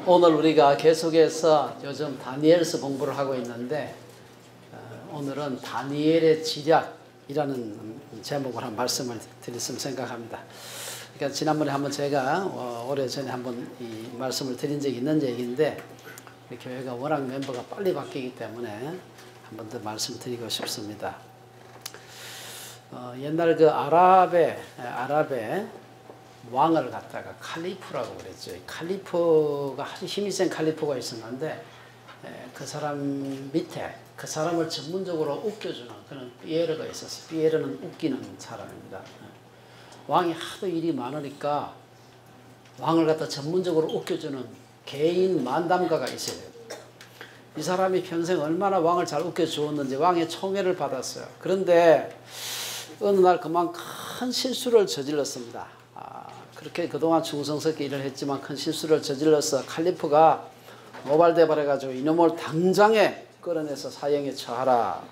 오늘 우리가 계속해서 요즘 다니엘서 공부를 하고 있는데 오늘은 다니엘의 지략이라는 제목으로 한 말씀을 드렸으면 생각합니다. 그러니까 지난번에 한번 제가 오래전에 한번 이 말씀을 드린 적이 있는 얘기인데 우리 교회가 워낙 멤버가 빨리 바뀌기 때문에 한 번 더 말씀드리고 싶습니다. 옛날 그 아랍의 왕을 갖다가 칼리프라고 그랬죠. 칼리프가 아주 힘이 센 칼리프가 있었는데 그 사람 밑에 그 사람을 전문적으로 웃겨주는 그런 피에르가 있었어요. 피에르는 웃기는 사람입니다. 왕이 하도 일이 많으니까 왕을 갖다 전문적으로 웃겨주는 개인 만담가가 있어요. 이 사람이 평생 얼마나 왕을 잘 웃겨주었는지 왕의 총애를 받았어요. 그런데 어느 날 그만 큰 실수를 저질렀습니다. 그렇게 그동안 충성스럽게 일을 했지만 큰 실수를 저질러서 칼리프가 모발대발해가지고 이놈을 당장에 끌어내서 사형에 처하라.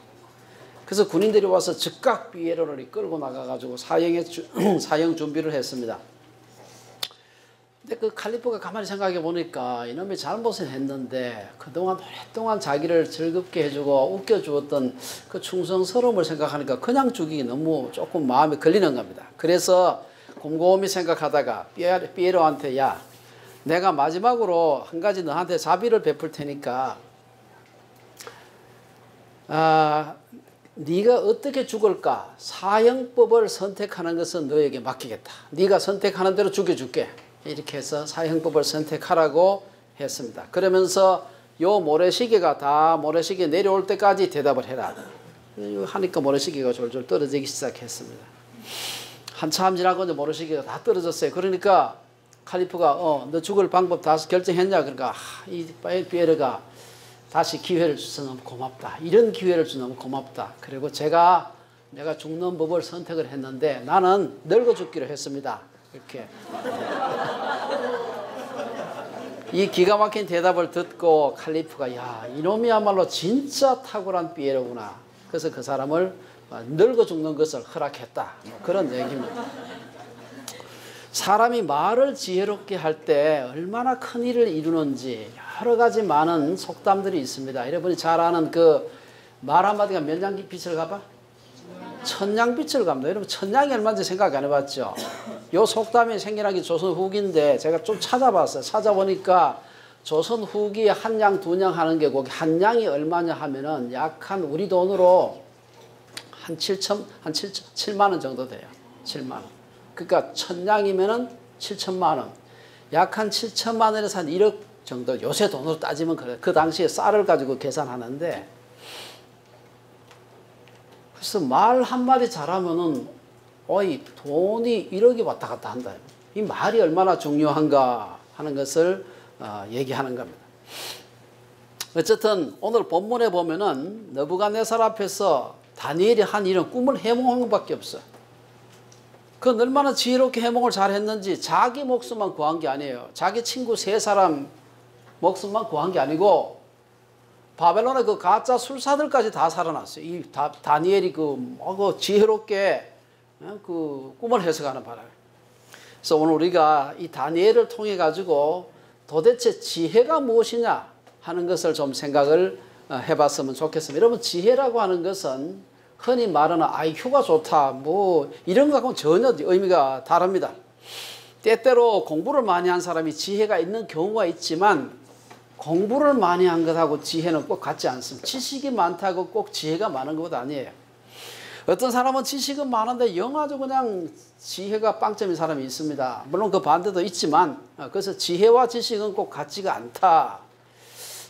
그래서 군인들이 와서 즉각 피에로를 끌고 나가가지고 사형 준비를 했습니다. 근데 그 칼리프가 가만히 생각해 보니까 이놈이 잘못을 했는데 그동안 오랫동안 자기를 즐겁게 해주고 웃겨주었던 그 충성스러움을 생각하니까 그냥 죽이기 너무 조금 마음에 걸리는 겁니다. 그래서 곰곰이 생각하다가 피에로한테 야, 내가 마지막으로 한 가지 너한테 자비를 베풀 테니까 네가 어떻게 죽을까 사형법을 선택하는 것은 너에게 맡기겠다. 네가 선택하는 대로 죽여줄게. 이렇게 해서 사형법을 선택하라고 했습니다. 그러면서 요 모래시계가 다 모래시계 내려올 때까지 대답을 해라. 하니까 모래시계가 졸졸 떨어지기 시작했습니다. 한참 지나고 이제 모래시계가 다 떨어졌어요. 그러니까 칼리프가 너 죽을 방법 다 결정했냐? 그러니까 이 피에르가 다시 기회를 줘서 너무 고맙다. 이런 기회를 줘서 너무 고맙다. 그리고 내가 죽는 법을 선택을 했는데 나는 늙어 죽기로 했습니다. 이렇게 이 기가 막힌 대답을 듣고 칼리프가 야, 이놈이야말로 진짜 탁월한 피에르구나. 그래서 그 사람을 늙어 죽는 것을 허락했다. 그런 얘기입니다. 사람이 말을 지혜롭게 할 때 얼마나 큰 일을 이루는지 여러 가지 많은 속담들이 있습니다. 여러분이 잘 아는 그 말 한마디가 몇 냥 빛을 가봐? 천냥 빛을 갑니다. 여러분 천냥이 얼마인지 생각 안 해봤죠? 요 속담이 생겨나기 조선 후기인데 제가 좀 찾아봤어요. 찾아보니까 조선 후기에 한 냥, 두 냥 하는 게 거기 한 냥이 얼마냐 하면은 약 한 우리 돈으로 한 7만 원 정도 돼요. 7만 원. 그러니까 천냥이면은 7천만 원. 약 한 7천만 원에서 한 1억 정도. 요새 돈으로 따지면 그래. 그 당시에 쌀을 가지고 계산하는데 그래서 말 한마디 잘하면은 돈이 1억이 왔다 갔다 한다. 이 말이 얼마나 중요한가 하는 것을 얘기하는 겁니다. 어쨌든 오늘 본문에 보면은 느부갓네살 앞에서 다니엘이 한 일은 꿈을 해몽한 것밖에 없어. 그건 얼마나 지혜롭게 해몽을 잘했는지 자기 목숨만 구한 게 아니에요. 자기 친구 3사람 목숨만 구한 게 아니고 바벨론의 그 가짜 술사들까지 다 살아났어요. 이 다니엘이 지혜롭게 그 꿈을 해석하는 바람에. 그래서 오늘 우리가 이 다니엘을 통해 가지고 도대체 지혜가 무엇이냐 하는 것을 좀 생각을 해봤으면 좋겠습니다. 여러분 지혜라고 하는 것은 흔히 말하는 IQ가 좋다 뭐 이런 것하고는 전혀 의미가 다릅니다. 때때로 공부를 많이 한 사람이 지혜가 있는 경우가 있지만 공부를 많이 한 것하고 지혜는 꼭 같지 않습니다. 지식이 많다고 꼭 지혜가 많은 것 아니에요. 어떤 사람은 지식은 많은데 영 아주 그냥 지혜가 빵점인 사람이 있습니다. 물론 그 반대도 있지만 그래서 지혜와 지식은 꼭 같지가 않다.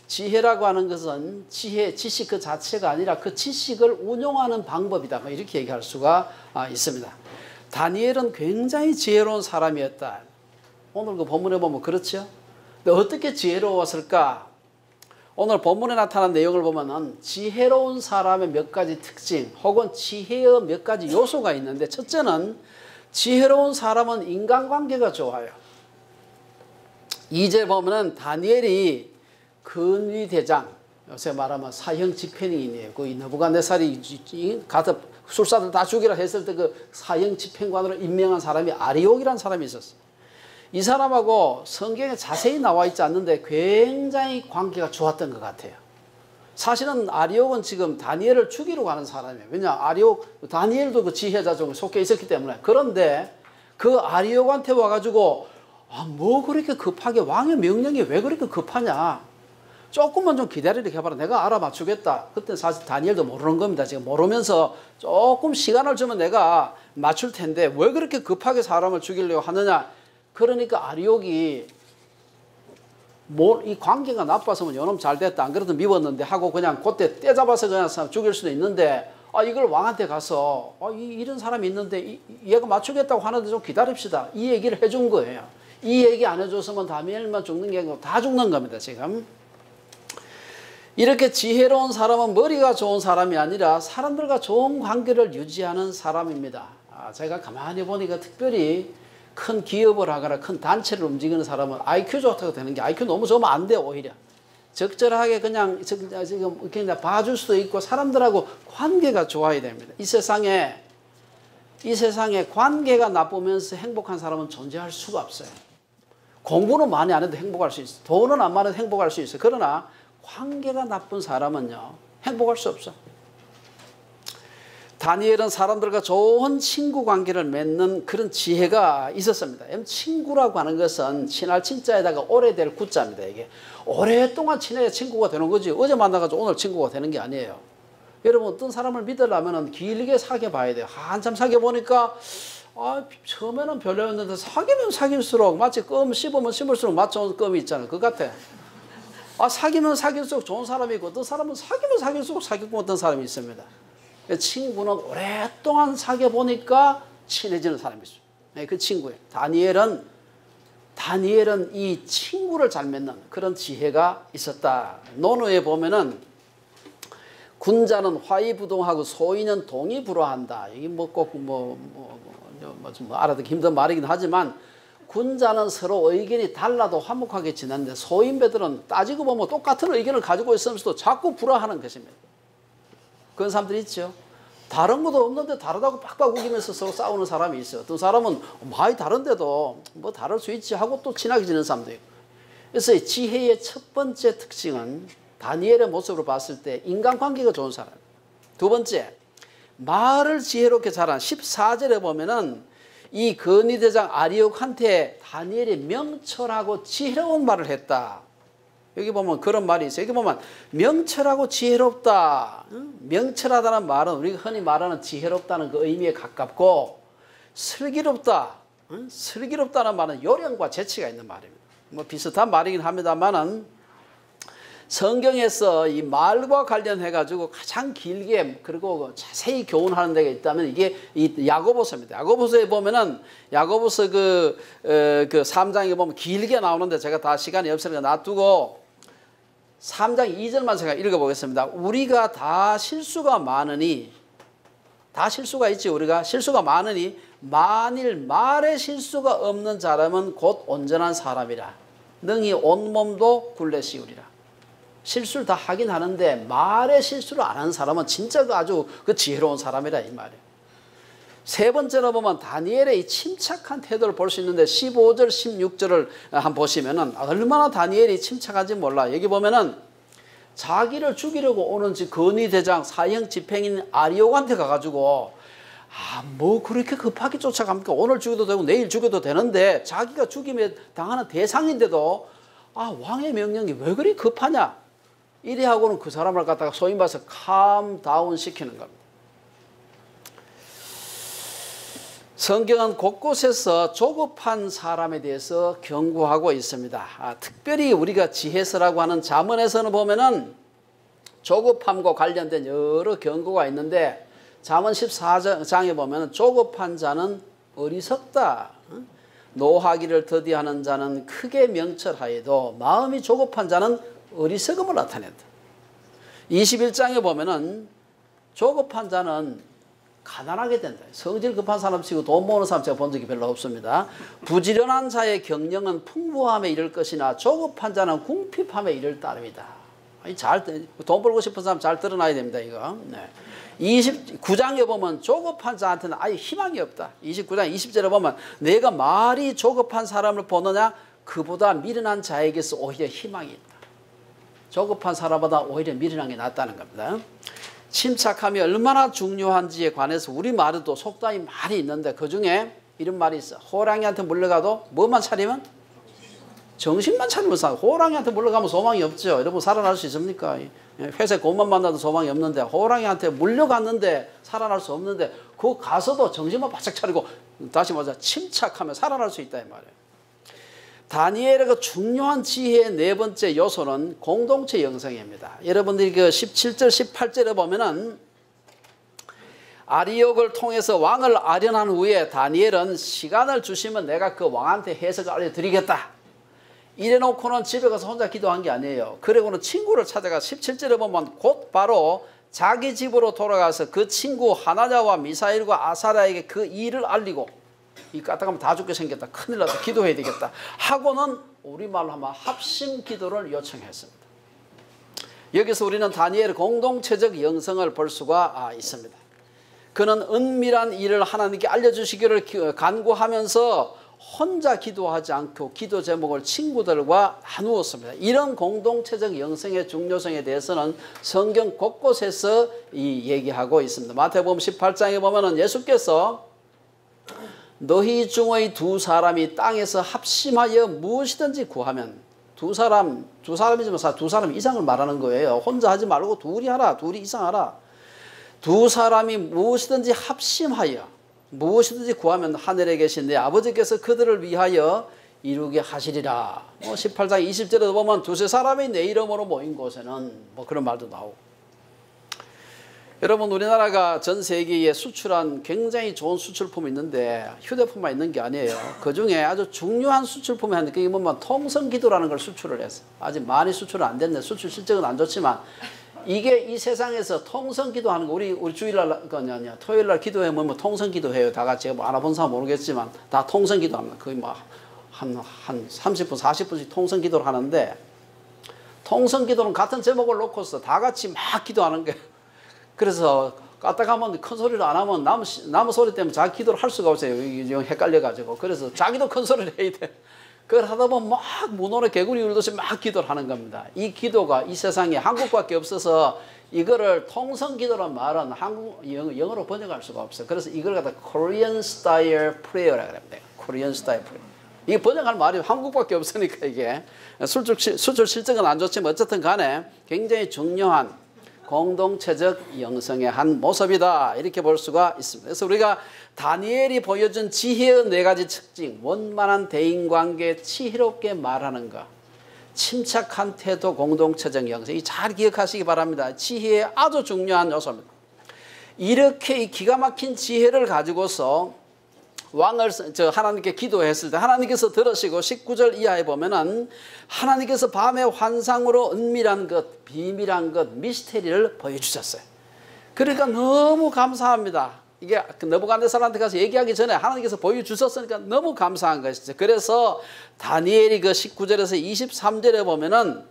지혜라고 하는 것은 지식 그 자체가 아니라 그 지식을 운용하는 방법이다. 이렇게 얘기할 수가 있습니다. 다니엘은 굉장히 지혜로운 사람이었다. 오늘 그 본문에 보면 그렇죠. 근데 어떻게 지혜로웠을까? 오늘 본문에 나타난 내용을 보면은 지혜로운 사람의 몇 가지 특징 혹은 지혜의 몇 가지 요소가 있는데 첫째는 지혜로운 사람은 인간관계가 좋아요. 2절 보면은 다니엘이 근위대장, 요새 말하면 사형 집행인이에요. 그 느부갓네살이 가서 술사들 다 죽이라 했을 때 그 사형 집행관으로 임명한 사람이 아리옥이라는 사람이 있었어요. 이 사람하고 성경에 자세히 나와 있지 않는데 굉장히 관계가 좋았던 것 같아요. 사실은 아리옥은 지금 다니엘을 죽이러 가는 사람이에요. 왜냐 아리옥 다니엘도 그 지혜자 중에 속해 있었기 때문에. 그런데 그 아리옥한테 와가지고 뭐 그렇게 급하게 왕의 명령이 왜 그렇게 급하냐. 조금만 좀 기다리게 해봐라. 내가 알아맞추겠다. 그때 사실 다니엘도 모르는 겁니다. 지금 모르면서 조금 시간을 주면 내가 맞출 텐데 왜 그렇게 급하게 사람을 죽이려고 하느냐. 그러니까 아리옥이 이 관계가 나빠서면 요놈 잘 됐다. 안 그래도 미웠는데 하고 그냥 그때 떼잡아서 그냥 사람 죽일 수도 있는데 이걸 왕한테 가서 이런 사람이 있는데 얘가 맞추겠다고 하는데 좀 기다립시다. 이 얘기를 해준 거예요. 이 얘기 안 해줬으면 다니엘만 죽는 게 아니고 다 죽는 겁니다. 지금. 이렇게 지혜로운 사람은 머리가 좋은 사람이 아니라 사람들과 좋은 관계를 유지하는 사람입니다. 제가 가만히 보니까 특별히 큰 기업을 하거나 큰 단체를 움직이는 사람은 IQ 좋다고 되는 게 IQ 너무 좋으면 안 돼요. 오히려 적절하게 그냥 지금 그냥 봐줄 수도 있고 사람들하고 관계가 좋아야 됩니다. 이 세상에 관계가 나쁘면서 행복한 사람은 존재할 수가 없어요. 공부는 많이 안 해도 행복할 수 있어요. 돈은 안 많아도 행복할 수 있어요. 그러나 관계가 나쁜 사람은요 행복할 수 없어. 다니엘은 사람들과 좋은 친구 관계를 맺는 그런 지혜가 있었습니다. 친구라고 하는 것은 친할 친자에다가 오래될 구자입니다. 이게 오랫동안 친해야 친구가 되는 거지 어제 만나가지고 오늘 친구가 되는 게 아니에요. 여러분 어떤 사람을 믿으려면 길게 사귀어봐야 돼요. 한참 사귀어보니까 처음에는 별로였는데 사귀면 사귈수록 마치 껌 씹으면 씹을수록 맛 좋은 껌이 있잖아요. 그거 같아. 사귀면 사귈수록 좋은 사람이 있고 어떤 사람은 사귀면 사귈수록 사귀고 어떤 사람이 있습니다. 친구는 오랫동안 사귀어보니까 친해지는 사람이 있어요. 그 친구예요. 다니엘은 이 친구를 잘 맺는 그런 지혜가 있었다. 논어에 보면은 군자는 화이부동하고 소인은 동의불허한다. 이게 좀 알아듣기 힘든 말이긴 하지만 군자는 서로 의견이 달라도 화목하게 지내는데 소인배들은 따지고 보면 똑같은 의견을 가지고 있으면서도 자꾸 불화하는 것입니다. 그런 사람들이 있죠. 다른 것도 없는데 다르다고 빡빡 우기면서 서로 싸우는 사람이 있어요. 어떤 사람은 많이 다른데도 뭐 다를 수 있지 하고 또 친하게 지내는 사람도 있고. 그래서 이 지혜의 첫 번째 특징은 다니엘의 모습으로 봤을 때 인간관계가 좋은 사람. 두 번째, 말을 지혜롭게 잘한 14절에 보면은 이 건의대장 아리옥한테 다니엘이 명철하고 지혜로운 말을 했다. 여기 보면 그런 말이 있어요. 여기 보면 명철하고 지혜롭다. 명철하다는 말은 우리가 흔히 말하는 지혜롭다는 그 의미에 가깝고 슬기롭다. 슬기롭다는 말은 요령과 재치가 있는 말입니다. 뭐 비슷한 말이긴 합니다만은 성경에서 이 말과 관련해 가지고 가장 길게 그리고 자세히 교훈하는 데가 있다면 이게 이 야고보서입니다. 야고보서에 보면은 야고보서 그 3장에 보면 길게 나오는데 제가 다 시간이 없으니까 놔두고 3장 2절만 제가 읽어보겠습니다. 우리가 다 실수가 많으니 다 실수가 있지. 우리가 실수가 많으니 만일 말에 실수가 없는 사람은 곧 온전한 사람이라. 능히 온몸도 굴레 씌우리라. 실수를 다 하긴 하는데 말에 실수를 안 하는 사람은 진짜 아주 지혜로운 사람이라 이 말이에요. 세 번째로 보면 다니엘의 이 침착한 태도를 볼 수 있는데 15절 16절을 한번 보시면은 얼마나 다니엘이 침착한지 몰라. 여기 보면은 자기를 죽이려고 오는 건의대장 사형 집행인 아리옥한테 가가지고 뭐 그렇게 급하게 쫓아갑니까? 오늘 죽여도 되고 내일 죽여도 되는데 자기가 죽임에 당하는 대상인데도 왕의 명령이 왜 그리 급하냐? 이래하고는 그 사람을 갖다가 소위 말해서 캄다운 시키는 겁니다. 성경은 곳곳에서 조급한 사람에 대해서 경고하고 있습니다. 특별히 우리가 지혜서라고 하는 잠언에서는 보면은 조급함과 관련된 여러 경고가 있는데 잠언 14장에 보면 조급한 자는 어리석다. 노하기를 더디하는 자는 크게 명철하여도 마음이 조급한 자는 어리석음을 나타낸다. 21장에 보면은 조급한 자는 가난하게 된다. 성질 급한 사람 치고 돈 모으는 사람 제가 본 적이 별로 없습니다. 부지런한 자의 경영은 풍부함에 이를 것이나 조급한 자는 궁핍함에 이를 따릅니다. 돈 벌고 싶은 사람 잘 들어놔야 됩니다, 이거. 네. 29장에 보면 조급한 자한테는 아예 희망이 없다. 29장 20절에 보면 내가 말이 조급한 사람을 보느냐 그보다 미련한 자에게서 오히려 희망이 있다. 조급한 사람보다 오히려 미련한 게 낫다는 겁니다. 침착함이 얼마나 중요한지에 관해서 우리말에도 속담이 많이 있는데 그중에 이런 말이 있어. 호랑이한테 물려가도 뭐만 차리면? 정신만 차리면 사. 호랑이한테 물려가면 소망이 없죠. 여러분 살아날 수 있습니까? 회색 곰만 만나도 소망이 없는데 호랑이한테 물려갔는데 살아날 수 없는데 그 가서도 정신만 바짝 차리고 다시 말해서 침착하면 살아날 수 있다 이 말이에요. 다니엘의 그 중요한 지혜의 네 번째 요소는 공동체 형성입니다. 여러분들이 그 17절 18절에 보면은 아리옥을 통해서 왕을 아련한 후에 다니엘은 시간을 주시면 내가 그 왕한테 해석을 알려드리겠다. 이래놓고는 집에 가서 혼자 기도한 게 아니에요. 그리고는 친구를 찾아가 17절에 보면 곧 바로 자기 집으로 돌아가서 그 친구 하나냐와 미사일과 아사랴에게 그 일을 알리고 이 까딱하면 다 죽게 생겼다. 큰일 났다. 기도해야 되겠다. 하고는 우리말로 하면 합심 기도를 요청했습니다. 여기서 우리는 다니엘의 공동체적 영성을 볼 수가 있습니다. 그는 은밀한 일을 하나님께 알려주시기를 간구하면서 혼자 기도하지 않고 기도 제목을 친구들과 나누었습니다. 이런 공동체적 영성의 중요성에 대해서는 성경 곳곳에서 얘기하고 있습니다. 마태복음 18장에 보면은 예수께서 너희 중의 두 사람이 땅에서 합심하여 무엇이든지 구하면 두 사람이지만 두 사람 이상을 말하는 거예요. 혼자 하지 말고 둘이 하라. 둘이 이상 하라. 두 사람이 무엇이든지 합심하여 무엇이든지 구하면 하늘에 계신 내 아버지께서 그들을 위하여 이루게 하시리라. 18장 20절에도 보면 두세 사람이 내 이름으로 모인 곳에는 그런 말도 나오고. 여러분 우리나라가 전 세계에 수출한 굉장히 좋은 수출품이 있는데 휴대폰만 있는 게 아니에요. 그중에 아주 중요한 수출품이 하는데 그게 뭐냐면 통성기도라는 걸 수출을 했어요. 아직 많이 수출은 안 됐네. 수출 실적은 안 좋지만 이게 이 세상에서 통성기도 하는 거 우리 주일날 토요일날 기도해 보면 통성기도해요. 다 같이 뭐 알아본 사람 모르겠지만 다 통성기도 합니다. 거의 뭐 한 30분 40분씩 통성기도를 하는데 통성기도는 같은 제목을 놓고서 다 같이 막 기도하는 거예요. 그래서 까딱하면 큰 소리를 안 하면 남의 소리 때문에 자기 기도를 할 수가 없어요. 헷갈려가지고. 그래서 자기도 큰 소리를 해야 돼. 그걸 하다 보면 막 문호를 개구리 울듯이 막 기도를 하는 겁니다. 이 기도가 이 세상에 한국밖에 없어서 이거를 통성기도란 말은 영어로 번역할 수가 없어요. 그래서 이걸 갖다 Korean Style Prayer라고 합니다. Korean Style Prayer. 이게 번역할 말이 한국밖에 없으니까 이게 수출 실적은 안 좋지만 어쨌든 간에 굉장히 중요한 공동체적 영성의 한 모습이다 이렇게 볼 수가 있습니다. 그래서 우리가 다니엘이 보여준 지혜의 네 가지 특징, 원만한 대인관계, 지혜롭게 말하는 것, 침착한 태도, 공동체적 영성, 잘 기억하시기 바랍니다. 지혜의 아주 중요한 요소입니다. 이렇게 기가 막힌 지혜를 가지고서 왕을 하나님께 기도했을 때 하나님께서 들으시고 19절 이하에 보면은 하나님께서 밤의 환상으로 은밀한 것, 비밀한 것, 미스테리를 보여주셨어요. 그러니까 너무 감사합니다. 이게 느부갓네살한테 가서 얘기하기 전에 하나님께서 보여주셨으니까 너무 감사한 것이죠. 그래서 다니엘이 그 19절에서 23절에 보면은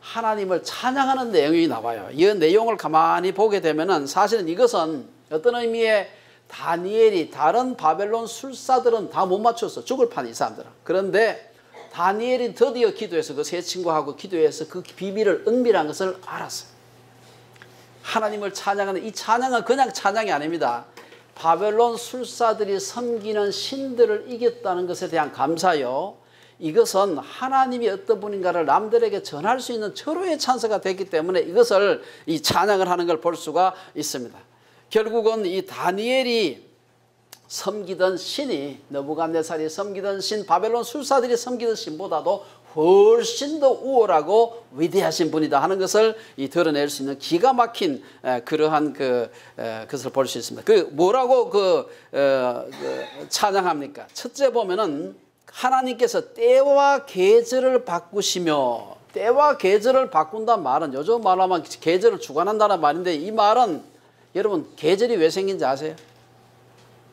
하나님을 찬양하는 내용이 나와요. 이 내용을 가만히 보게 되면은 사실은 이것은 어떤 의미의 다니엘이 다른 바벨론 술사들은 다 못 맞췄어. 죽을 판 이 사람들은. 그런데 다니엘이 드디어 기도해서 그 세 친구하고 기도해서 그 비밀을 은밀한 것을 알았어요. 하나님을 찬양하는 이 찬양은 그냥 찬양이 아닙니다. 바벨론 술사들이 섬기는 신들을 이겼다는 것에 대한 감사요. 이것은 하나님이 어떤 분인가를 남들에게 전할 수 있는 절호의 찬스가 됐기 때문에 이것을 이 찬양을 하는 걸 볼 수가 있습니다. 결국은 이 다니엘이 섬기던 신이 느부갓네살이 섬기던 신, 바벨론 술사들이 섬기던 신보다도 훨씬 더 우월하고 위대하신 분이다 하는 것을 드러낼 수 있는 기가 막힌 그러한 것을 볼 수 있습니다. 뭐라고 찬양합니까? 첫째 보면은 하나님께서 때와 계절을 바꾸시며, 때와 계절을 바꾼다는 말은 요즘 말하면 계절을 주관한다는 말인데 이 말은 여러분 계절이 왜 생긴지 아세요?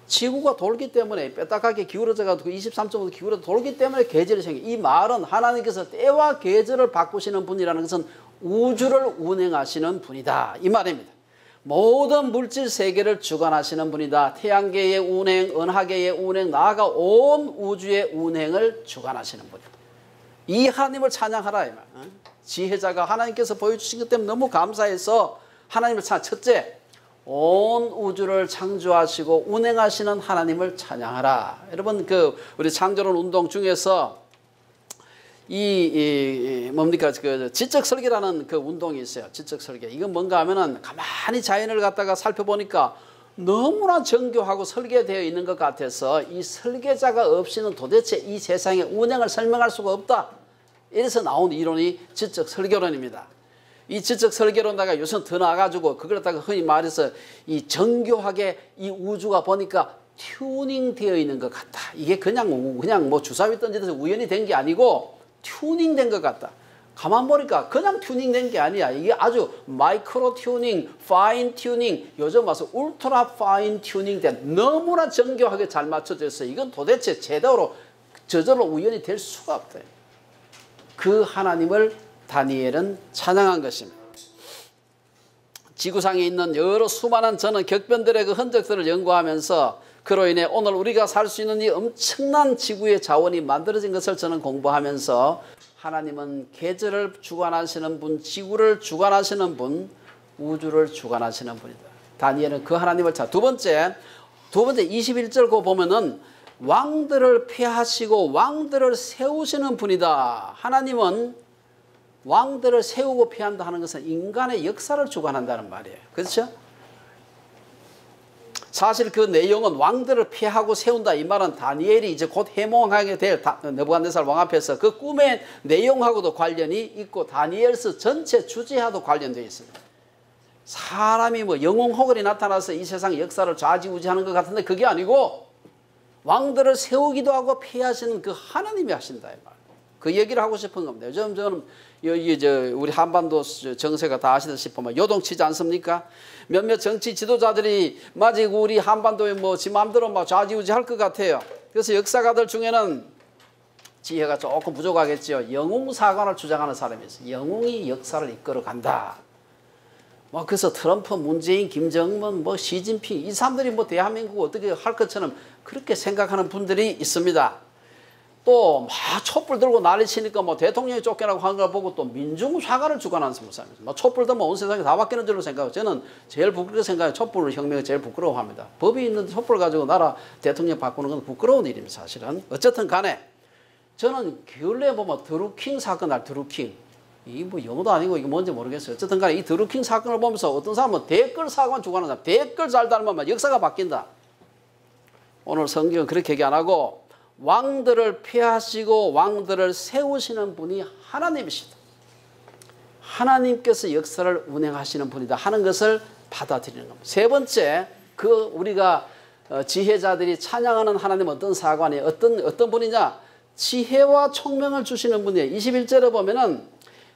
지구가 돌기 때문에 뼈딱하게 기울어져가지고 23.5도 기울어져 돌기 때문에 계절이 생겨. 이 말은 하나님께서 때와 계절을 바꾸시는 분이라는 것은 우주를 운행하시는 분이다 이 말입니다. 모든 물질 세계를 주관하시는 분이다. 태양계의 운행, 은하계의 운행, 나아가 온 우주의 운행을 주관하시는 분이다. 이 하나님을 찬양하라 이 말. 지혜자가 하나님께서 보여주신 것 때문에 너무 감사해서 하나님을 찬양. 첫째, 온 우주를 창조하시고 운행하시는 하나님을 찬양하라. 여러분 우리 창조론 운동 중에서 뭡니까 그 지적 설계라는 그 운동이 있어요. 지적 설계. 이건 뭔가 하면은 가만히 자연을 갖다가 살펴보니까 너무나 정교하고 설계되어 있는 것 같아서 이 설계자가 없이는 도대체 이 세상의 운행을 설명할 수가 없다. 이래서 나온 이론이 지적 설계론입니다. 이 지적 설계론다가 요즘 더 나아가지고 그걸 갖다가 흔히 말해서 이 정교하게 이 우주가 보니까 튜닝 되어 있는 것 같다. 이게 그냥 뭐 주사위 던지듯이 우연히 된 게 아니고 튜닝 된 것 같다. 가만 보니까 그냥 튜닝 된 게 아니야. 이게 아주 마이크로 튜닝, 파인 튜닝, 요즘 와서 울트라 파인 튜닝 된 너무나 정교하게 잘 맞춰져 있어요. 이건 도대체 제대로 저절로 우연히 될 수가 없다. 그 하나님을 다니엘은 찬양한 것입니다. 지구상에 있는 여러 수많은 저는 격변들의 그 흔적들을 연구하면서 그로 인해 오늘 우리가 살 수 있는 이 엄청난 지구의 자원이 만들어진 것을 저는 공부하면서 하나님은 계절을 주관하시는 분, 지구를 주관하시는 분, 우주를 주관하시는 분이다. 다니엘은 그 하나님을 두 번째 21절 거 보면은 왕들을 폐하시고 왕들을 세우시는 분이다. 하나님은 왕들을 세우고 폐한다 하는 것은 인간의 역사를 주관한다는 말이에요. 그렇죠? 사실 그 내용은 왕들을 폐하고 세운다 이 말은 다니엘이 이제 곧 해몽하게 될 느부갓네살 왕 앞에서 그 꿈의 내용하고도 관련이 있고 다니엘서 전체 주제하도 관련되어 있습니다. 사람이 뭐 영웅호걸이 나타나서 이 세상 역사를 좌지우지하는 것 같은데 그게 아니고 왕들을 세우기도 하고 폐하시는 그 하나님이 하신다 이 말. 그 얘기를 하고 싶은 겁니다. 요즘 저는 우리 한반도 정세가 다 아시다시피 요동치지 않습니까? 몇몇 정치 지도자들이 마치 우리 한반도에 뭐 지 마음대로 막 좌지우지 할 것 같아요. 그래서 역사가들 중에는 지혜가 조금 부족하겠죠. 영웅사관을 주장하는 사람이 있어요. 영웅이 역사를 이끌어 간다. 뭐 그래서 트럼프, 문재인, 김정은, 뭐 시진핑 이 사람들이 뭐 대한민국 어떻게 할 것처럼 그렇게 생각하는 분들이 있습니다. 또 막 촛불 들고 난리 치니까 뭐 대통령이 쫓겨나고 하는 걸 보고 또 민중사관을 주관하는 사람입니다. 뭐 촛불 들면 온 세상이 다 바뀌는 줄로 생각하고 저는 제일 부끄럽게 생각해요. 촛불 혁명을 제일 부끄러워합니다. 법이 있는데 촛불 가지고 나라 대통령 바꾸는 건 부끄러운 일입니다. 사실은. 어쨌든 간에 저는 근래에 보면 드루킹 사건 드루킹 이게 뭐 영어도 아니고 이게 뭔지 모르겠어요. 어쨌든 간에 이 드루킹 사건을 보면서 어떤 사람은 댓글 사관 주관하는 사람 댓글 잘 달면 역사가 바뀐다. 오늘 성경은 그렇게 얘기 안 하고 왕들을 폐하시고 왕들을 세우시는 분이 하나님이시다. 하나님께서 역사를 운행하시는 분이다 하는 것을 받아들이는 겁니다. 세 번째, 우리가 지혜자들이 찬양하는 하나님 어떤 사관이 어떤 분이냐? 지혜와 총명을 주시는 분이에요. 21절에 보면은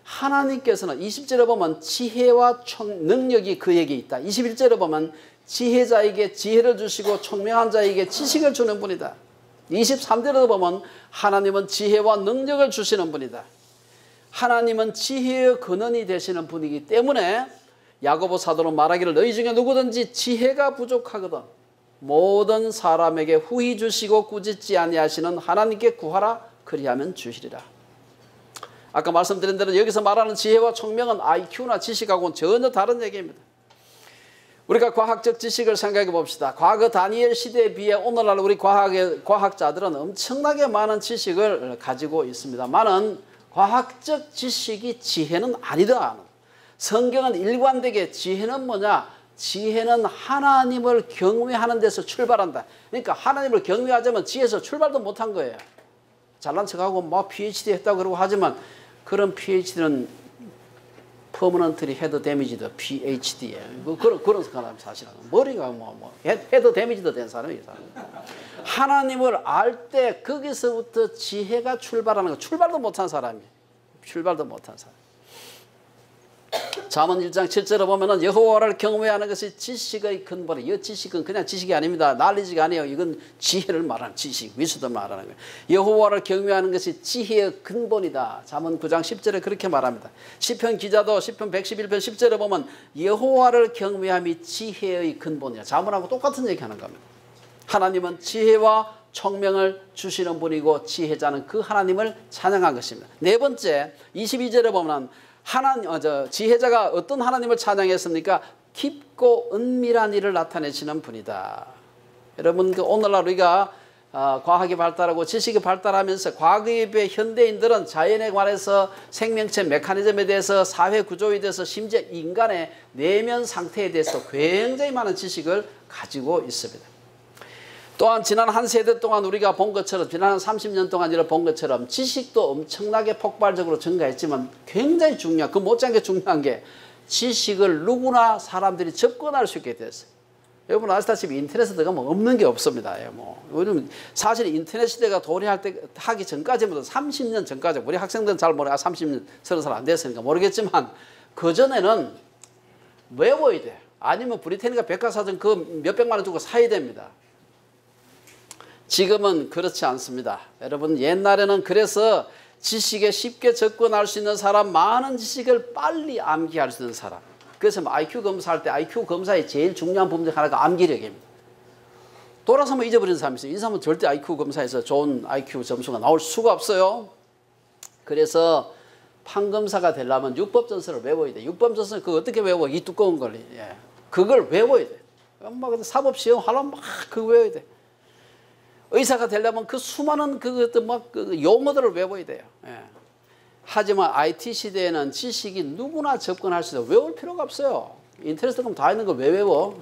하나님께서는 20절에 보면 지혜와 능력이 그에게 있다. 21절에 보면 지혜자에게 지혜를 주시고 총명한 자에게 지식을 주는 분이다. 23절에도 보면 하나님은 지혜와 능력을 주시는 분이다. 하나님은 지혜의 근원이 되시는 분이기 때문에 야고보 사도는 말하기를 너희 중에 누구든지 지혜가 부족하거든 모든 사람에게 후히 주시고 꾸짖지 아니하시는 하나님께 구하라 그리하면 주시리라. 아까 말씀드린 대로 여기서 말하는 지혜와 총명은 IQ나 지식하고는 전혀 다른 얘기입니다. 우리가 과학적 지식을 생각해 봅시다. 과거 다니엘 시대에 비해 오늘날 우리 과학자들은 엄청나게 많은 지식을 가지고 있습니다만은 과학적 지식이 지혜는 아니다. 성경은 일관되게 지혜는 뭐냐? 지혜는 하나님을 경외하는 데서 출발한다. 그러니까 하나님을 경외하자면 지혜에서 출발도 못한 거예요. 잘난 척하고 뭐 PhD 했다고 그러고 하지만 그런 PhD는 퍼머넌트리 헤드 데미지드 PhD예요. 그런 사람 사실은 머리가 헤드 데미지드 된 사람이에요. 하나님을 알 때 거기서부터 지혜가 출발하는 거. 출발도 못한 사람이에요. 출발도 못한 사람. 잠언 1장 7절에 보면은 여호와를 경외하는 것이 지식의 근본이에요. 이 지식은 그냥 지식이 아닙니다. 난리지가 아니에요. 이건 지혜를 말하는 지식, 위수도 말하는 거예요. 여호와를 경외하는 것이 지혜의 근본이다. 잠언 9장 10절에 그렇게 말합니다. 시편 기자도 시편 111편 10절에 보면 여호와를 경외함이 지혜의 근본이야. 잠언하고 똑같은 얘기하는 겁니다. 하나님은 지혜와 총명을 주시는 분이고 지혜자는 그 하나님을 찬양한 것입니다. 네 번째 22절에 보면 지혜자가 어떤 하나님을 찬양했습니까? 깊고 은밀한 일을 나타내시는 분이다. 여러분 오늘날 우리가 과학이 발달하고 지식이 발달하면서 과거에 비해 현대인들은 자연에 관해서 생명체 메커니즘에 대해서 사회 구조에 대해서 심지어 인간의 내면 상태에 대해서 굉장히 많은 지식을 가지고 있습니다. 또한 지난 한 세대 동안 우리가 본 것처럼 지난 30년 동안 본 것처럼 지식도 엄청나게 폭발적으로 증가했지만 굉장히 중요한 그 못지않게 중요한 게 지식을 누구나 사람들이 접근할 수 있게 됐어요. 여러분 아시다시피 인터넷에 들어가면 없는 게 없습니다. 우리는 사실 인터넷 시대가 하기 전까지부터 30년 전까지 우리 학생들은 잘 모르고 30년 30살 안 됐으니까 모르겠지만 그전에는 외워야 돼. 아니면 브리테니카 백과사전 그 몇백만 원 주고 사야 됩니다. 지금은 그렇지 않습니다. 여러분 옛날에는 그래서 지식에 쉽게 접근할 수 있는 사람, 많은 지식을 빨리 암기할 수 있는 사람. 그래서 IQ 검사할 때 IQ 검사의 제일 중요한 부분 중 하나가 암기력입니다. 돌아서면 잊어버리는 사람이 있어요. 이 사람은 절대 IQ 검사에서 좋은 IQ 점수가 나올 수가 없어요. 그래서 판검사가 되려면 육법전서를 외워야 돼. 육법전서는 그거 어떻게 외워? 이 두꺼운 걸. 그걸 외워야 돼. 사법시험 하려면 막 그거 외워야 돼. 의사가 되려면 그 수많은 그 용어들을 외워야 돼요. 하지만 IT 시대에는 지식이 누구나 접근할 수 있어요. 외울 필요가 없어요. 인터넷에 들어가면 다 있는 걸 왜 외워?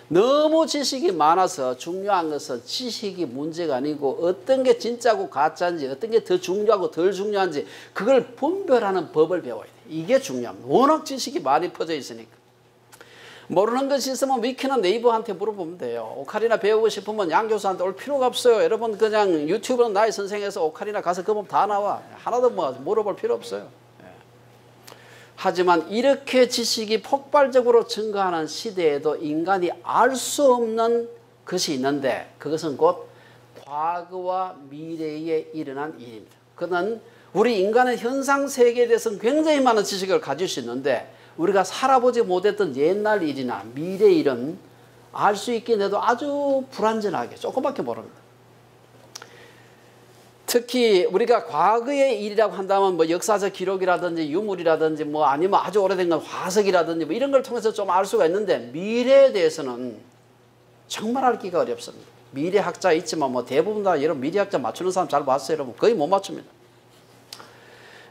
너무 지식이 많아서 중요한 것은 지식이 문제가 아니고 어떤 게 진짜고 가짜인지 어떤 게 더 중요하고 덜 중요한지 그걸 분별하는 법을 배워야 돼. 이게 중요합니다. 워낙 지식이 많이 퍼져 있으니까. 모르는 것이 있으면 위키나 네이버한테 물어보면 돼요. 오카리나 배우고 싶으면 양 교수한테 올 필요가 없어요. 여러분 그냥 유튜브는 나의 선생에서 오카리나 가서 그거 보면 다 나와. 하나도 물어볼 필요 없어요. 하지만 이렇게 지식이 폭발적으로 증가하는 시대에도 인간이 알 수 없는 것이 있는데 그것은 곧 과거와 미래에 일어난 일입니다. 그는 우리 인간의 현상 세계에 대해서는 굉장히 많은 지식을 가질 수 있는데 우리가 살아보지 못했던 옛날 일이나 미래 일은 알 수 있긴 해도 아주 불완전하게 조금밖에 모릅니다. 특히 우리가 과거의 일이라고 한다면 역사적 기록이라든지 유물이라든지 아니면 아주 오래된 건 화석이라든지 이런 걸 통해서 좀 알 수가 있는데 미래에 대해서는 정말 알기가 어렵습니다. 미래학자 있지만 대부분 다 여러분 미래학자 맞추는 사람 잘 봤어요. 여러분 거의 못 맞춥니다.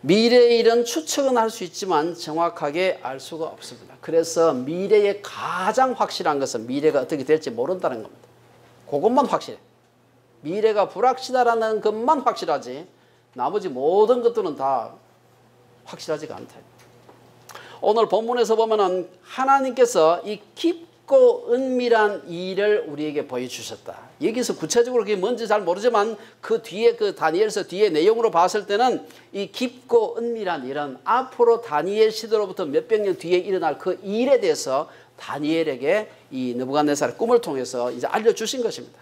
미래의 일은 추측은 할 수 있지만 정확하게 알 수가 없습니다. 그래서 미래의 가장 확실한 것은 미래가 어떻게 될지 모른다는 겁니다. 그것만 확실해. 미래가 불확실하다는 것만 확실하지 나머지 모든 것들은 다 확실하지가 않다. 오늘 본문에서 보면은 하나님께서 이 깊고 은밀한 일을 우리에게 보여주셨다. 여기서 구체적으로 그게 뭔지 잘 모르지만 그 뒤에 그 다니엘서 뒤에 내용으로 봤을 때는 이 깊고 은밀한 일은 앞으로 다니엘 시대로부터 몇백 년 뒤에 일어날 그 일에 대해서 다니엘에게 이 느부갓네살 꿈을 통해서 이제 알려주신 것입니다.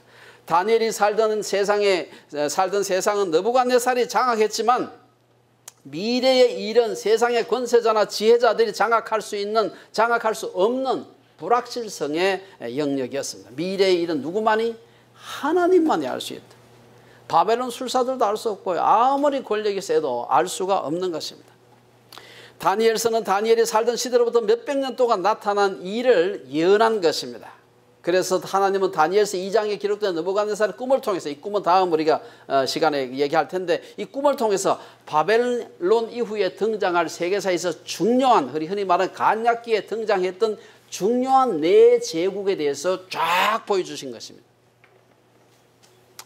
다니엘이 살던 세상은 느부갓네살이 장악했지만 미래의 일은 세상의 권세자나 지혜자들이 장악할 수 없는 불확실성의 영역이었습니다. 미래의 일은 누구만이? 하나님만이 알 수 있다. 바벨론 술사들도 알 수 없고요. 아무리 권력이 세도 알 수가 없는 것입니다. 다니엘서는 다니엘이 살던 시대로부터 몇백 년 동안 나타난 일을 예언한 것입니다. 그래서 하나님은 다니엘서 2장에 기록된 느부갓네살의 꿈을 통해서 이 꿈은 다음 우리가 시간에 얘기할 텐데 이 꿈을 통해서 바벨론 이후에 등장할 세계사에서 중요한 흔히 말하는 간약기에 등장했던 중요한 네 제국에 대해서 쫙 보여주신 것입니다.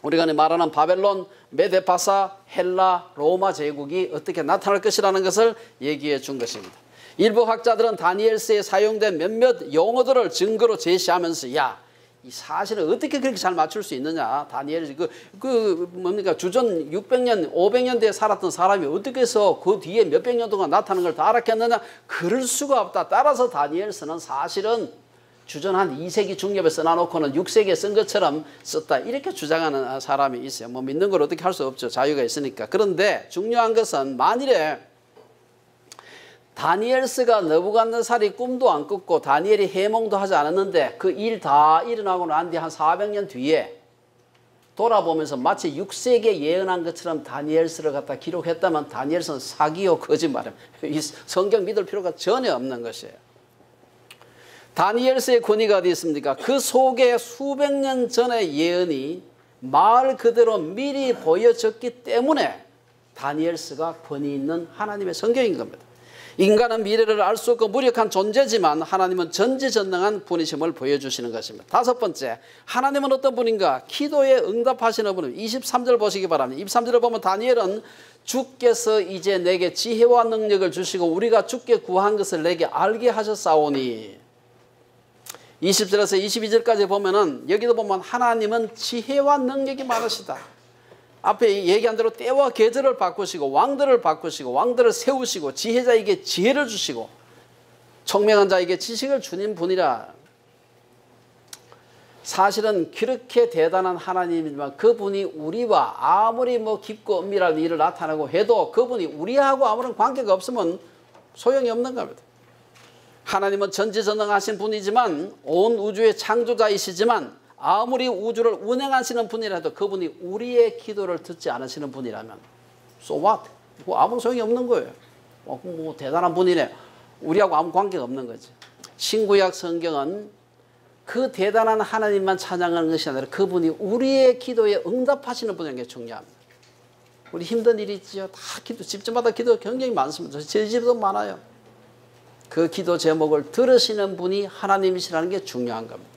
우리가 말하는 바벨론, 메데파사, 헬라, 로마 제국이 어떻게 나타날 것이라는 것을 얘기해 준 것입니다. 일부 학자들은 다니엘서에 사용된 몇몇 용어들을 증거로 제시하면서 이 사실을 어떻게 그렇게 잘 맞출 수 있느냐. 다니엘이 뭡니까 주전 600년 500년대에 살았던 사람이 어떻게 해서 그 뒤에 몇백 년 동안 나타나는 걸 다 알았겠느냐. 그럴 수가 없다. 따라서 다니엘서는 사실은 주전 한 2세기 중엽에 써놔놓고는 6세기에 쓴 것처럼 썼다. 이렇게 주장하는 사람이 있어요. 뭐 믿는 걸 어떻게 할 수 없죠. 자유가 있으니까. 그런데 중요한 것은 만일에 다니엘서가 느부갓네살이 꿈도 안 꿨고 다니엘이 해몽도 하지 않았는데 그 일 다 일어나고 난 뒤 한 400년 뒤에 돌아보면서 마치 6세기에 예언한 것처럼 다니엘서를 갖다 기록했다면 다니엘서는 사기요 거짓말이에요. 이 성경 믿을 필요가 전혀 없는 것이에요. 다니엘서의 권위가 어디 있습니까? 그 속에 수백 년 전의 예언이 말 그대로 미리 보여졌기 때문에 다니엘서가 권위 있는 하나님의 성경인 겁니다. 인간은 미래를 알 수 없고 무력한 존재지만 하나님은 전지전능한 분이심을 보여주시는 것입니다. 다섯 번째, 하나님은 어떤 분인가? 기도에 응답하시는 분입니다. 23절 보시기 바랍니다. 23절을 보면 다니엘은 주께서 이제 내게 지혜와 능력을 주시고 우리가 주께 구한 것을 내게 알게 하셨사오니 20절에서 22절까지 보면은 여기도 보면 하나님은 지혜와 능력이 많으시다. 앞에 얘기한 대로 때와 계절을 바꾸시고 왕들을 바꾸시고 왕들을 세우시고 지혜자에게 지혜를 주시고 총명한 자에게 지식을 주는 분이라. 사실은 그렇게 대단한 하나님이지만 그분이 우리와 아무리 뭐 깊고 은밀한 일을 나타내고 해도 그분이 우리하고 아무런 관계가 없으면 소용이 없는 겁니다. 하나님은 전지전능하신 분이지만 온 우주의 창조자이시지만 아무리 우주를 운행하시는 분이라도 그분이 우리의 기도를 듣지 않으시는 분이라면 so what? 아무 소용이 없는 거예요. 뭐 대단한 분이네. 우리하고 아무 관계가 없는 거지. 신구약 성경은 그 대단한 하나님만 찬양하는 것이 아니라 그분이 우리의 기도에 응답하시는 분인 게 중요합니다. 우리 힘든 일이 있지요. 다 기도, 집집마다 기도 굉장히 많습니다. 제 집도 많아요. 그 기도 제목을 들으시는 분이 하나님이시라는 게 중요한 겁니다.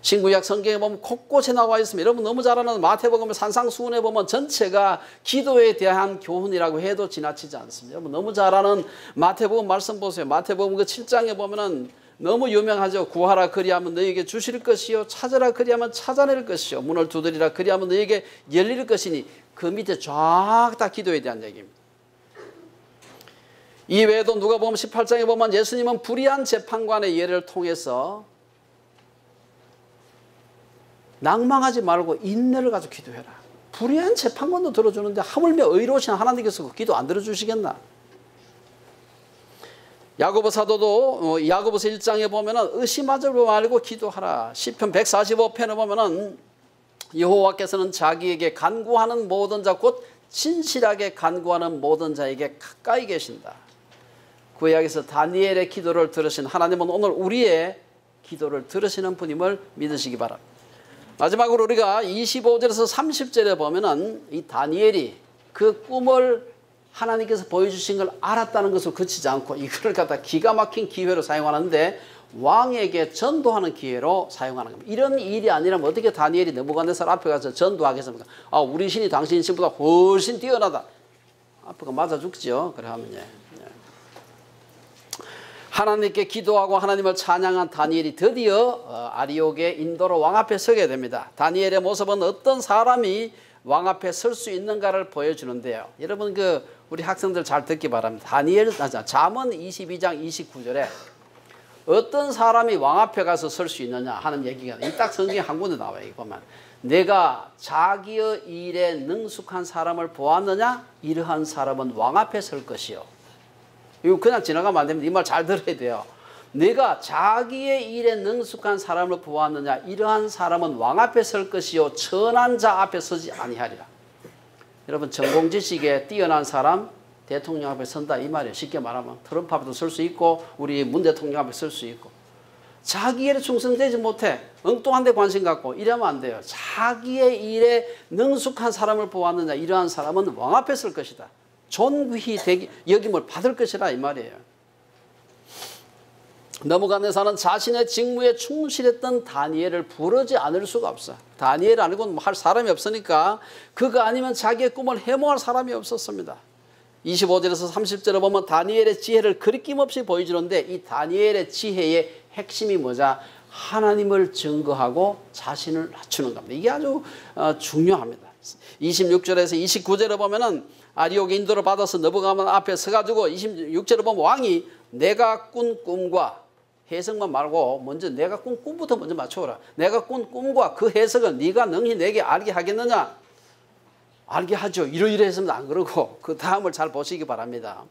신구약 성경에 보면 곳곳에 나와 있습니다. 여러분 너무 잘 아는 마태복음 산상수훈에 보면 전체가 기도에 대한 교훈이라고 해도 지나치지 않습니다. 여러분 너무 잘 아는 마태복음 말씀 보세요. 마태복음 그 7장에 보면은 너무 유명하죠. 구하라 그리하면 너에게 주실 것이요 찾으라 그리하면 찾아낼 것이요 문을 두드리라 그리하면 너에게 열릴 것이니 그 밑에 쫙 다 기도에 대한 얘기입니다. 이 외에도 누가복음 18장에 보면 예수님은 불의한 재판관의 예를 통해서 낭망하지 말고 인내를 가지고 기도해라. 불의한 재판관도 들어주는데 하물며 의로우신 하나님께서 기도 안 들어주시겠나? 야고보 사도도 야고보서 1장에 보면은 의심하지 말고 기도하라. 시편 145편에 보면은 여호와께서는 자기에게 간구하는 모든 자 곧 진실하게 간구하는 모든 자에게 가까이 계신다. 구약에서 다니엘의 기도를 들으신 하나님은 오늘 우리의 기도를 들으시는 분임을 믿으시기 바랍니다. 마지막으로 우리가 25절에서 30절에 보면은 이 다니엘이 그 꿈을 하나님께서 보여주신 걸 알았다는 것을 그치지 않고 이걸 갖다 기가 막힌 기회로 사용하는데 왕에게 전도하는 기회로 사용하는 겁니다. 이런 일이 아니라면 어떻게 다니엘이 느부갓네살 앞에 가서 전도하겠습니까? 아, 우리 신이 당신 신보다 훨씬 뛰어나다. 앞에가 맞아 죽지요. 그래 하면 하나님께 기도하고 하나님을 찬양한 다니엘이 드디어 아리옥의 인도로 왕 앞에 서게 됩니다. 다니엘의 모습은 어떤 사람이 왕 앞에 설 수 있는가를 보여주는데요. 여러분 우리 학생들 잘 듣기 바랍니다. 잠언 22장 29절에 어떤 사람이 왕 앞에 가서 설 수 있느냐 하는 얘기가 이 딱 성경에 한 군데 나와요. 이거 보면 내가 자기의 일에 능숙한 사람을 보았느냐 이러한 사람은 왕 앞에 설 것이요. 이거 그냥 지나가면 안 됩니다. 이 말 잘 들어야 돼요. 내가 자기의 일에 능숙한 사람을 보았느냐 이러한 사람은 왕 앞에 설 것이요 천한 자 앞에 서지 아니하리라. 여러분 전공 지식에 뛰어난 사람 대통령 앞에 선다 이 말이에요. 쉽게 말하면 트럼프 앞에도 설 수 있고 우리 문 대통령 앞에 설 수 있고 자기 일에 충성되지 못해 엉뚱한 데 관심 갖고 이러면 안 돼요. 자기의 일에 능숙한 사람을 보았느냐 이러한 사람은 왕 앞에 설 것이다. 존귀히 여김을 받을 것이라 이 말이에요. 느부갓네살은 자신의 직무에 충실했던 다니엘을 부르지 않을 수가 없어. 다니엘 아니고는 할 사람이 없으니까 그가 아니면 자기의 꿈을 해몽할 사람이 없었습니다. 25절에서 30절에 보면 다니엘의 지혜를 그리낌없이 보여주는데 이 다니엘의 지혜의 핵심이 뭐냐? 하나님을 증거하고 자신을 낮추는 겁니다. 이게 아주 중요합니다. 26절에서 29절에 보면은 아리옥의 인도를 받아서 느부갓네살 앞에 서가지고 26절에 보면 왕이 내가 꾼 꿈과 해석만 말고 먼저 내가 꾼 꿈부터 먼저 맞춰라. 내가 꾼 꿈과 그 해석을 네가 능히 내게 알게 하겠느냐? 알게 하죠. 이러이러했으면 안 그러고 그 다음을 잘 보시기 바랍니다.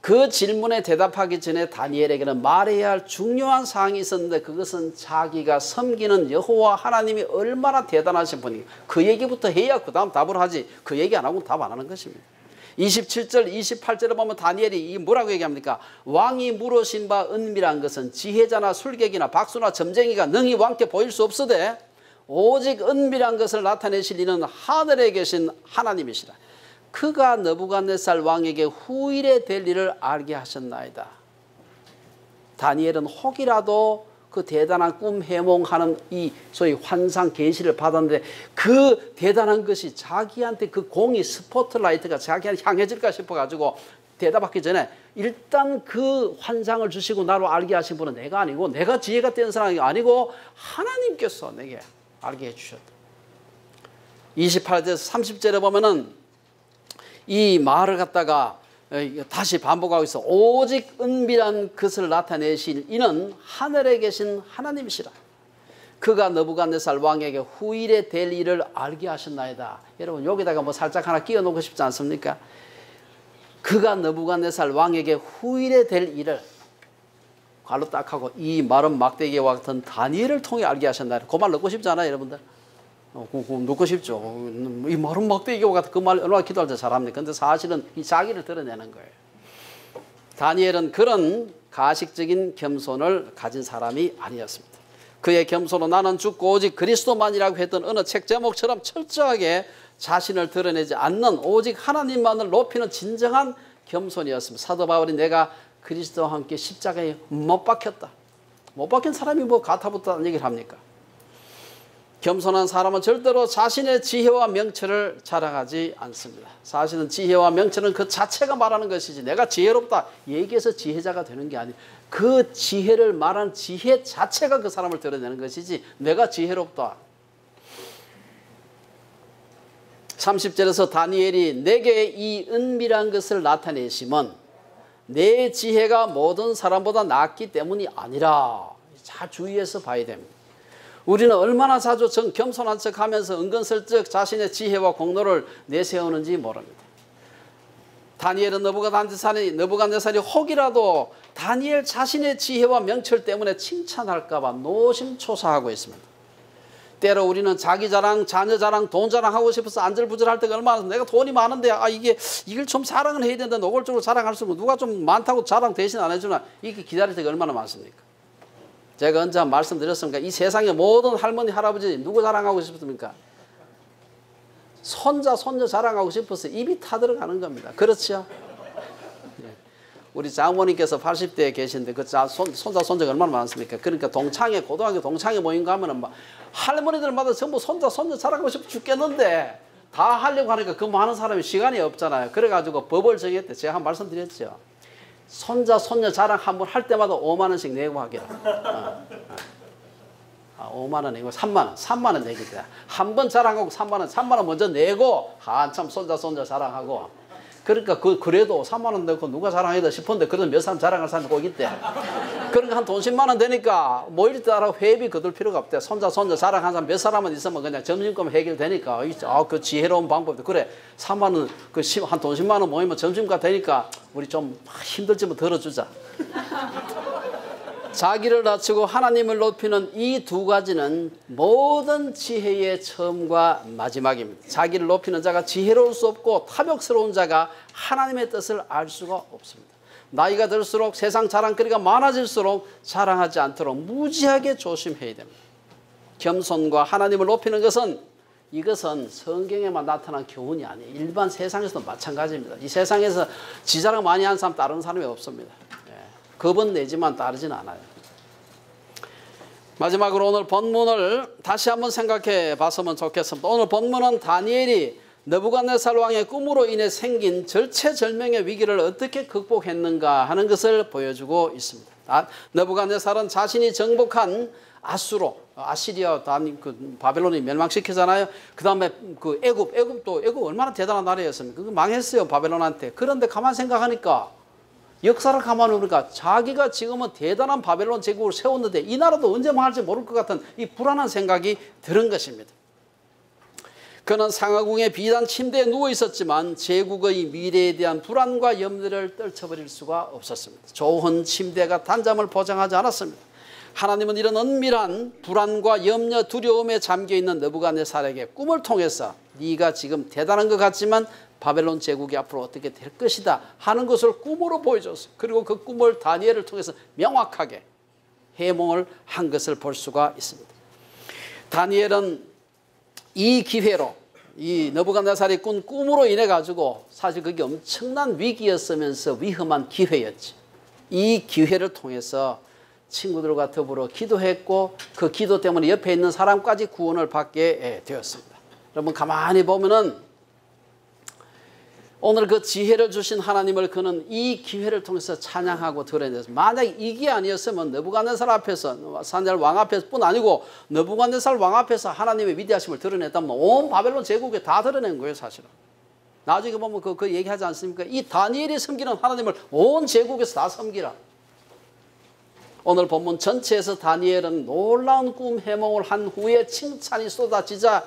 그 질문에 대답하기 전에 다니엘에게는 말해야 할 중요한 사항이 있었는데 그것은 자기가 섬기는 여호와 하나님이 얼마나 대단하신 분인가 그 얘기부터 해야 그 다음 답을 하지 그 얘기 안 하고는 답 안 하는 것입니다. 27절 28절에 보면 다니엘이 이 뭐라고 얘기합니까? 왕이 물으신 바 은밀한 것은 지혜자나 술객이나 박수나 점쟁이가 능히 왕께 보일 수 없으되 오직 은밀한 것을 나타내실 이는 하늘에 계신 하나님이시라. 그가 느부갓네살 왕에게 후일에 될 일을 알게 하셨나이다. 다니엘은 혹이라도 그 대단한 꿈 해몽하는 이 소위 환상 계시를 받았는데 그 대단한 것이 자기한테 그 공이 스포트라이트가 자기한테 향해질까 싶어가지고 대답하기 전에 일단 그 환상을 주시고 나로 알게 하신 분은 내가 아니고 내가 지혜가 된 사람이 아니고 하나님께서 내게 알게 해주셨다. 28절에서 30절에 보면은 이 말을 갖다가 다시 반복하고 있어. 오직 은밀한 것을 나타내실 이는 하늘에 계신 하나님이시라. 그가 느부갓네살 왕에게 후일에 될 일을 알게 하셨나이다. 여러분 여기다가 뭐 살짝 하나 끼워 놓고 싶지 않습니까? 그가 느부갓네살 왕에게 후일에 될 일을 괄로 딱 하고 이 마른 막대기와 같은 다니엘을 통해 알게 하셨나이다. 그 말 넣고 싶지 않아요 여러분들? 넣고 싶죠. 이 마른 막대기와 같은 그 말 얼마나 기도할 때 잘합니까? 근데 사실은 이 자기를 드러내는 거예요. 다니엘은 그런 가식적인 겸손을 가진 사람이 아니었습니다. 그의 겸손은 나는 죽고 오직 그리스도만이라고 했던 어느 책 제목처럼 철저하게 자신을 드러내지 않는 오직 하나님만을 높이는 진정한 겸손이었습니다. 사도 바울이 내가 그리스도와 함께 십자가에 못 박혔다. 못 박힌 사람이 뭐 가타부타한 얘기를 합니까? 겸손한 사람은 절대로 자신의 지혜와 명철을 자랑하지 않습니다. 사실은 지혜와 명철은 그 자체가 말하는 것이지 내가 지혜롭다 얘기해서 지혜자가 되는 게 아니에요. 그 지혜를 말한 지혜 자체가 그 사람을 드러내는 것이지 내가 지혜롭다. 30절에서 다니엘이 내게 이 은밀한 것을 나타내심은 내 지혜가 모든 사람보다 낫기 때문이 아니라 잘 주의해서 봐야 됩니다. 우리는 얼마나 자주 겸손한 척하면서 은근슬쩍 자신의 지혜와 공로를 내세우는지 모릅니다. 다니엘은 느부갓네살이 혹이라도 다니엘 자신의 지혜와 명철 때문에 칭찬할까 봐 노심초사하고 있습니다. 때로 우리는 자기 자랑, 자녀 자랑, 돈 자랑하고 싶어서 안절부절할 때가 얼마나 내가 돈이 많은데 이걸 좀 자랑을 해야 되는데 노골적으로 자랑할 수 없고 누가 좀 많다고 자랑 대신 안 해주나 이게 기다릴 때가 얼마나 많습니까? 제가 언제 한 말씀드렸습니까? 이 세상의 모든 할머니, 할아버지 누구 자랑하고 싶습니까? 손자, 손녀 자랑하고 싶어서 입이 타들어가는 겁니다. 그렇죠? 우리 장모님께서 80대에 계신데 그 손자, 손자가 얼마나 많습니까? 그러니까 고등학교 동창회 모임 가면은 막 할머니들마다 전부 손자, 손녀 자랑하고 싶어 죽겠는데 다 하려고 하니까 그 많은 사람이 시간이 없잖아요. 그래가지고 법을 정했대. 제가 한 말씀 드렸죠. 손자, 손녀 자랑 한 번 할 때마다 5만 원씩 내고 하기로. 5만 원 내고 3만 원. 3만 원 내기다. 한 번 자랑하고 3만 원. 3만 원 먼저 내고 한참 손자, 손녀 자랑하고. 그러니까 그래도 3만 원 내고 누가 자랑하다 싶은데 그래도 몇 사람 자랑할 사람이 꼭 있대. 그러니까 한 돈 10만 원 되니까 모일 따라 회비 거둘 필요가 없대. 손자, 손녀 자랑한 사람 몇 사람은 있으면 그냥 점심값 해결되니까. 그 지혜로운 방법도 그래. 3만 원, 한 돈 10만 원 모이면 점심값 되니까 우리 좀 힘들지만 덜어주자. 자기를 낮추고 하나님을 높이는 이 두 가지는 모든 지혜의 처음과 마지막입니다. 자기를 높이는 자가 지혜로울 수 없고 탐욕스러운 자가 하나님의 뜻을 알 수가 없습니다. 나이가 들수록 세상 자랑거리가 많아질수록 자랑하지 않도록 무지하게 조심해야 됩니다. 겸손과 하나님을 높이는 것은 이것은 성경에만 나타난 교훈이 아니에요. 일반 세상에서도 마찬가지입니다. 이 세상에서 지자랑 많이 하는 사람 다른 사람이 없습니다. 겁은 내지만 따르지는 않아요. 마지막으로 오늘 본문을 다시 한번 생각해 봤으면 좋겠습니다. 오늘 본문은 다니엘이 느부갓네살 왕의 꿈으로 인해 생긴 절체절명의 위기를 어떻게 극복했는가 하는 것을 보여주고 있습니다. 느부갓네살은 자신이 정복한 아시리아 바벨론이 멸망시키잖아요. 그 다음에 그 애굽 얼마나 대단한 나라였습니까? 그거 망했어요, 바벨론한테. 그런데 가만 생각하니까 역사를 가만히 보니까 자기가 지금은 대단한 바벨론 제국을 세웠는데 이 나라도 언제 망할지 모를 것 같은 이 불안한 생각이 드는 것입니다. 그는 상하궁의 비단 침대에 누워 있었지만 제국의 미래에 대한 불안과 염려를 떨쳐버릴 수가 없었습니다. 좋은 침대가 단잠을 보장하지 않았습니다. 하나님은 이런 은밀한 불안과 염려, 두려움에 잠겨있는 느부갓네살에게 꿈을 통해서 네가 지금 대단한 것 같지만 바벨론 제국이 앞으로 어떻게 될 것이다 하는 것을 꿈으로 보여줬어요. 그리고 그 꿈을 다니엘을 통해서 명확하게 해몽을 한 것을 볼 수가 있습니다. 다니엘은 이 기회로 이 느부갓네살이 꾼 꿈으로 인해 가지고 사실 그게 엄청난 위기였으면서 위험한 기회였지. 이 기회를 통해서 친구들과 더불어 기도했고 그 기도 때문에 옆에 있는 사람까지 구원을 받게 되었습니다. 여러분 가만히 보면은 오늘 그 지혜를 주신 하나님을 그는 이 기회를 통해서 찬양하고 드러냈습니다. 만약 이게 아니었으면 느부갓네살 앞에서 산잘 왕 앞에서뿐 아니고 느부갓네살 왕 앞에서 하나님의 위대하심을 드러냈다면 온 바벨론 제국에 다 드러낸 거예요, 사실은. 나중에 보면 그 얘기하지 않습니까? 이 다니엘이 섬기는 하나님을 온 제국에서 다 섬기라. 오늘 본문 전체에서 다니엘은 놀라운 꿈 해몽을 한 후에 칭찬이 쏟아지자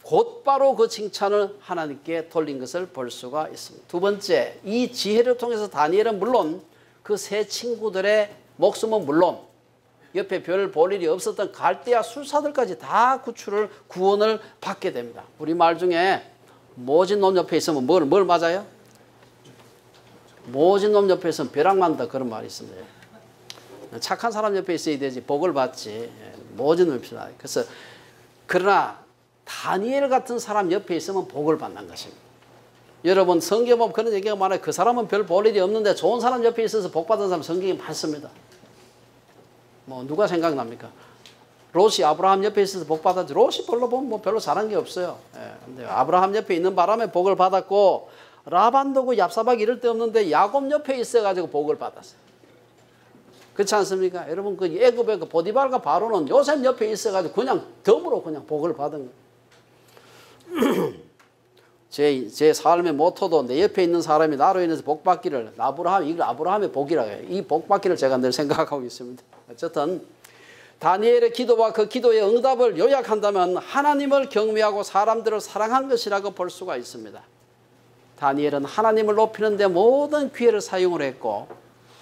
곧바로 그 칭찬을 하나님께 돌린 것을 볼 수가 있습니다. 두 번째, 이 지혜를 통해서 다니엘은 물론 그 세 친구들의 목숨은 물론 옆에 별 볼 일이 없었던 갈대아 술사들까지 다 구원을 받게 됩니다. 우리 말 중에 모진 놈 옆에 있으면 뭘 맞아요? 모진 놈 옆에 있으면 벼락 맞는다 그런 말이 있습니다. 착한 사람 옆에 있어야 되지 복을 받지. 모진 놈 옆에 있어야. 그래서 그러나 다니엘 같은 사람 옆에 있으면 복을 받는 것입니다. 여러분 성경에 보면 그런 얘기가 많아요. 그 사람은 별 볼 일이 없는데 좋은 사람 옆에 있어서 복 받은 사람 성경에 많습니다. 뭐 누가 생각납니까? 롯이 아브라함 옆에 있어서 복 받았지. 롯이 별로 보면 뭐 별로 잘한 게 없어요. 근데 아브라함 옆에 있는 바람에 복을 받았고 라반도 그 얍사박 이럴 데 없는데 야곱 옆에 있어가지고 복을 받았어요. 그렇지 않습니까? 여러분 그 애굽의 그 보디발과 바로는 요셉 옆에 있어가지고 그냥 덤으로 그냥 복을 받은 거예요. 제 삶의 모토도 내 옆에 있는 사람이 나로 인해서 복 받기를 이걸 아브라함의 복이라고 해요. 이 복 받기를 제가 늘 생각하고 있습니다. 어쨌든 다니엘의 기도와 그 기도의 응답을 요약한다면 하나님을 경외하고 사람들을 사랑한 것이라고 볼 수가 있습니다. 다니엘은 하나님을 높이는 데 모든 기회를 사용을 했고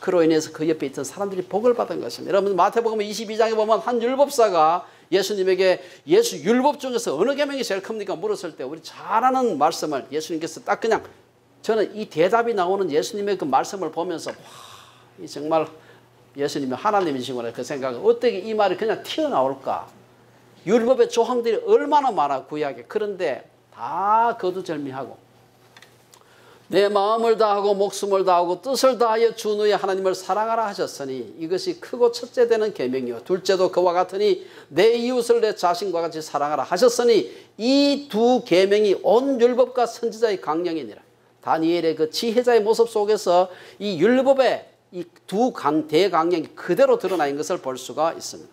그로 인해서 그 옆에 있던 사람들이 복을 받은 것입니다. 여러분 마태복음 22장에 보면 한 율법사가 예수님에게 예수 율법 중에서 어느 계명이 제일 큽니까? 물었을 때 우리 잘 아는 말씀을 예수님께서 딱 그냥 저는 이 대답이 나오는 예수님의 그 말씀을 보면서 와, 이 정말 예수님이 하나님이시구나 그 생각을 어떻게 이 말이 그냥 튀어나올까? 율법의 조항들이 얼마나 많아 구약에. 그런데 다 거두절미하고 내 마음을 다하고 목숨을 다하고 뜻을 다하여 주 너의 하나님을 사랑하라 하셨으니 이것이 크고 첫째 되는 계명이요 둘째도 그와 같으니 내 이웃을 내 자신과 같이 사랑하라 하셨으니 이 두 계명이 온 율법과 선지자의 강령이니라. 다니엘의 그 지혜자의 모습 속에서 이 율법의 이 두 대강령이 그대로 드러나 있는 것을 볼 수가 있습니다.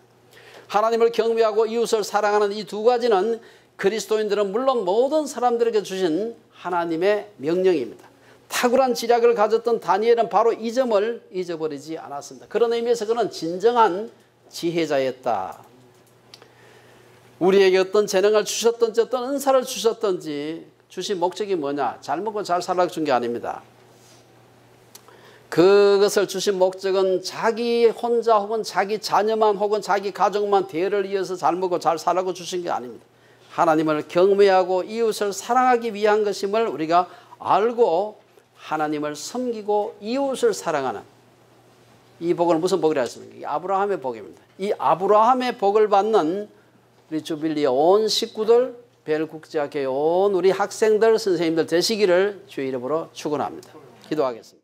하나님을 경외하고 이웃을 사랑하는 이 두 가지는 그리스도인들은 물론 모든 사람들에게 주신 하나님의 명령입니다. 탁월한 지략을 가졌던 다니엘은 바로 이 점을 잊어버리지 않았습니다. 그런 의미에서 그는 진정한 지혜자였다. 우리에게 어떤 재능을 주셨든지 어떤 은사를 주셨든지 주신 목적이 뭐냐? 잘 먹고 잘 살라고 준 게 아닙니다. 그것을 주신 목적은 자기 혼자 혹은 자기 자녀만 혹은 자기 가족만 대를 이어서 잘 먹고 잘 살라고 주신 게 아닙니다. 하나님을 경외하고 이웃을 사랑하기 위한 것임을 우리가 알고 하나님을 섬기고 이웃을 사랑하는 이 복을 무슨 복이라 했습니까? 이 아브라함의 복입니다. 이 아브라함의 복을 받는 우리 주빌리의 온 식구들, 벨국제학교의 온 우리 학생들, 선생님들 되시기를 주의 이름으로 축원합니다. 기도하겠습니다.